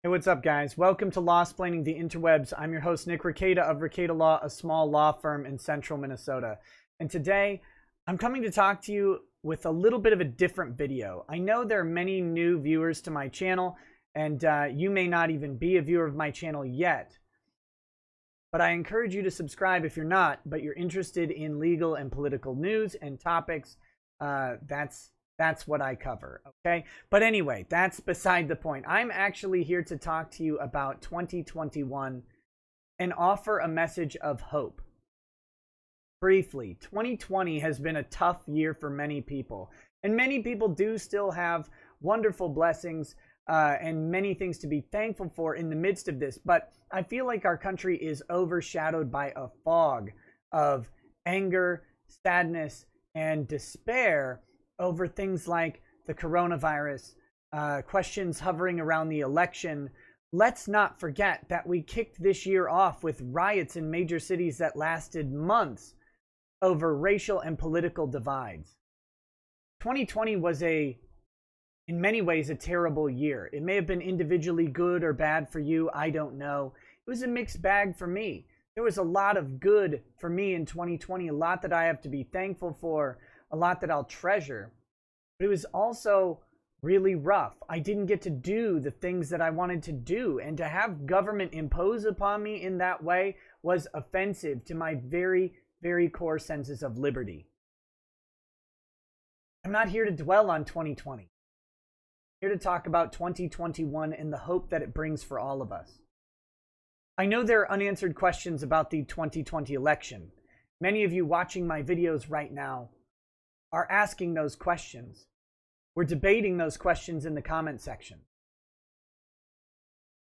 Hey, what's up, guys? Welcome to Law-Splaining the Interwebs. I'm your host, Nick Rekieta of Rekieta Law, a small law firm in central Minnesota. And today, I'm coming to talk to you with a little bit of a different video. I know there are many new viewers to my channel, and you may not even be a viewer of my channel yet. But I encourage you to subscribe if you're not, but you're interested in legal and political news and topics. That's what I cover, okay? But anyway, that's beside the point. I'm actually here to talk to you about 2021 and offer a message of hope. Briefly, 2020 has been a tough year for many people, and many people do still have wonderful blessings and many things to be thankful for in the midst of this. But I feel like our country is overshadowed by a fog of anger, sadness, and despair over things like the coronavirus, questions hovering around the election. Let's not forget that we kicked this year off with riots in major cities that lasted months over racial and political divides. 2020 was in many ways, a terrible year. It may have been individually good or bad for you. I don't know. It was a mixed bag for me. There was a lot of good for me in 2020, a lot that I have to be thankful for, a lot that I'll treasure. But it was also really rough. I didn't get to do the things that I wanted to do, and to have government impose upon me in that way was offensive to my very, very core senses of liberty. I'm not here to dwell on 2020. I'm here to talk about 2021 and the hope that it brings for all of us. I know there are unanswered questions about the 2020 election. Many of you watching my videos right now are asking those questions. We're debating those questions in the comment section.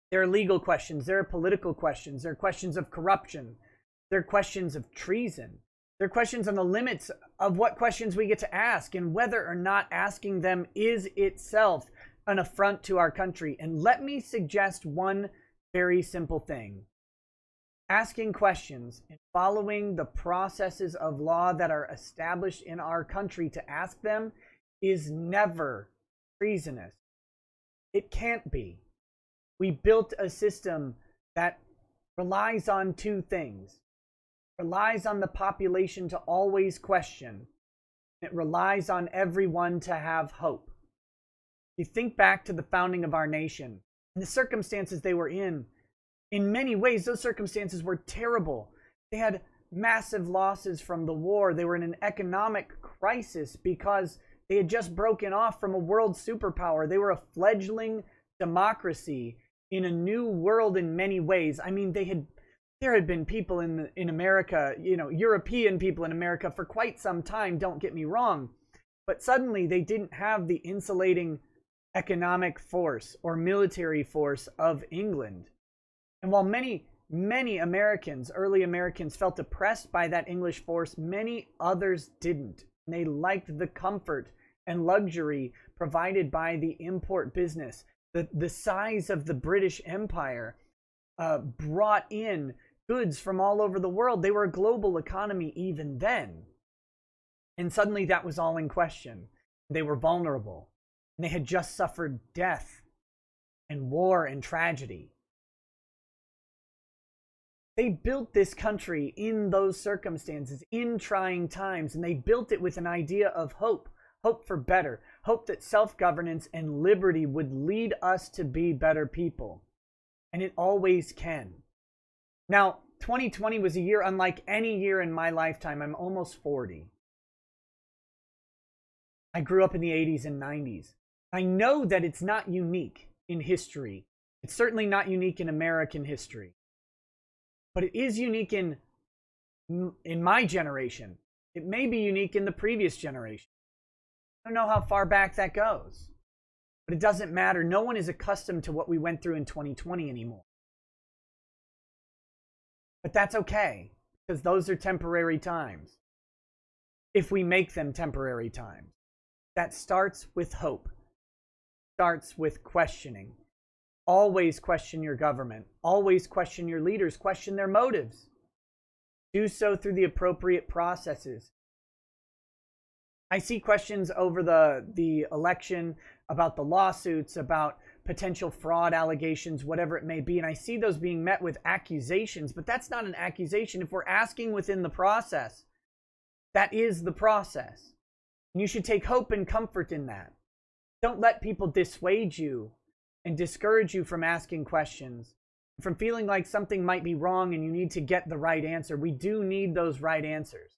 There are legal questions, there are political questions, there are questions of corruption, there are questions of treason, there are questions on the limits of what questions we get to ask and whether or not asking them is itself an affront to our country. And let me suggest one very simple thing. Asking questions and following the processes of law that are established in our country to ask them is never treasonous. It can't be. We built a system that relies on two things. It relies on the population to always question. It relies on everyone to have hope. You think back to the founding of our nation and the circumstances they were in many ways, those circumstances were terrible. They had massive losses from the war. They were in an economic crisis because they had just broken off from a world superpower. They were a fledgling democracy in a new world in many ways. I mean, there had been people in America, European people in America for quite some time, don't get me wrong. But suddenly they didn't have the insulating economic force or military force of England. And while many Americans, early Americans, felt oppressed by that English force, many others didn't. And they liked the comfort and luxury provided by the import business. The size of the British Empire brought in goods from all over the world. They were a global economy even then. And suddenly that was all in question. They were vulnerable. And they had just suffered death and war and tragedy. They built this country in those circumstances, in trying times, and they built it with an idea of hope, hope for better, hope that self-governance and liberty would lead us to be better people. And it always can. Now, 2020 was a year unlike any year in my lifetime. I'm almost 40. I grew up in the 80s and 90s. I know that it's not unique in history. It's certainly not unique in American history. But it is unique in my generation. It may be unique in the previous generation. I don't know how far back that goes. But it doesn't matter. No one is accustomed to what we went through in 2020 anymore. But that's okay, because those are temporary times. If we make them temporary times. That starts with hope. Starts with questioning. Always question your government. Always question your leaders. Question their motives. Do so through the appropriate processes. I see questions over the election about the lawsuits, about potential fraud allegations, whatever it may be. And I see those being met with accusations, but that's not an accusation. If we're asking within the process, that is the process. And you should take hope and comfort in that. Don't let people dissuade you and discourage you from asking questions, from feeling like something might be wrong and you need to get the right answer. We do need those right answers.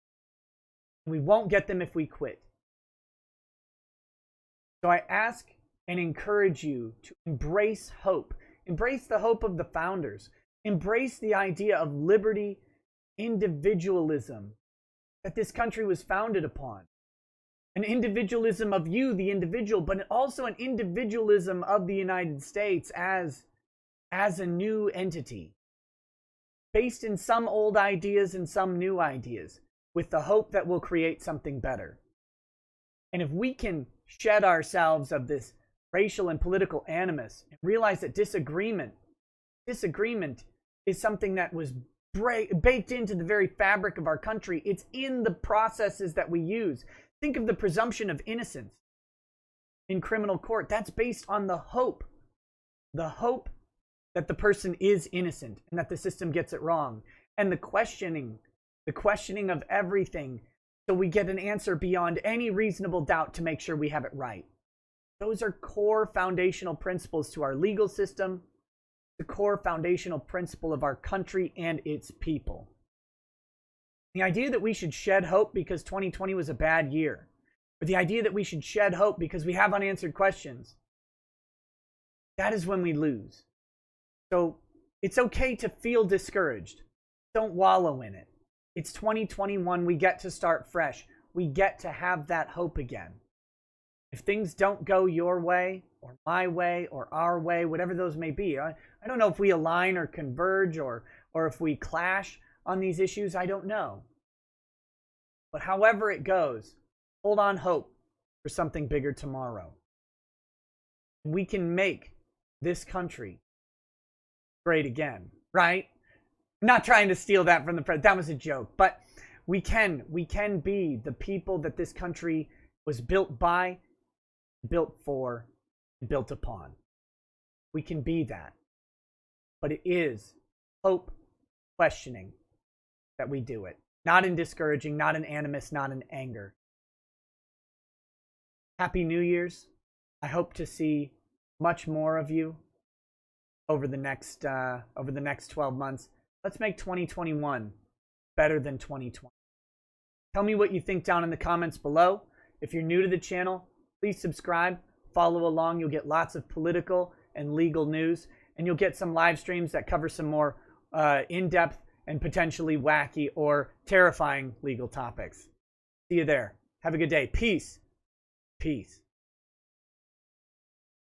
We won't get them if we quit. So I ask and encourage you to embrace hope. Embrace the hope of the founders. Embrace the idea of liberty, individualism that this country was founded upon. An individualism of you, the individual, but also an individualism of the United States as a new entity, based in some old ideas and some new ideas, with the hope that we'll create something better. And if we can shed ourselves of this racial and political animus and realize that disagreement is something that was baked into the very fabric of our country. It's in the processes that we use. Think of the presumption of innocence in criminal court. That's based on the hope that the person is innocent and that the system gets it wrong. And the questioning of everything so we get an answer beyond any reasonable doubt to make sure we have it right. Those are core foundational principles to our legal system, the core foundational principle of our country and its people. The idea that we should shed hope because 2020 was a bad year, or the idea that we should shed hope because we have unanswered questions, that is when we lose. So it's okay to feel discouraged. Don't wallow in it. It's 2021. We get to start fresh. We get to have that hope again. If things don't go your way or my way or our way, whatever those may be, I don't know if we align or converge or if we clash on these issues. I don't know. But however it goes, hold on hope for something bigger tomorrow. We can make this country great again, right? I'm not trying to steal that from the president. That was a joke. But we can be the people that this country was built by, built for, built upon. We can be that. But it is hope, questioning that we do it. Not in discouraging, not in animus, not in anger. Happy New Year's. I hope to see much more of you over the next 12 months. Let's make 2021 better than 2020. Tell me what you think down in the comments below. If you're new to the channel, please subscribe, follow along. You'll get lots of political and legal news, and you'll get some live streams that cover some more in-depth and potentially wacky or terrifying legal topics. See you there. Have a good day. Peace. Peace.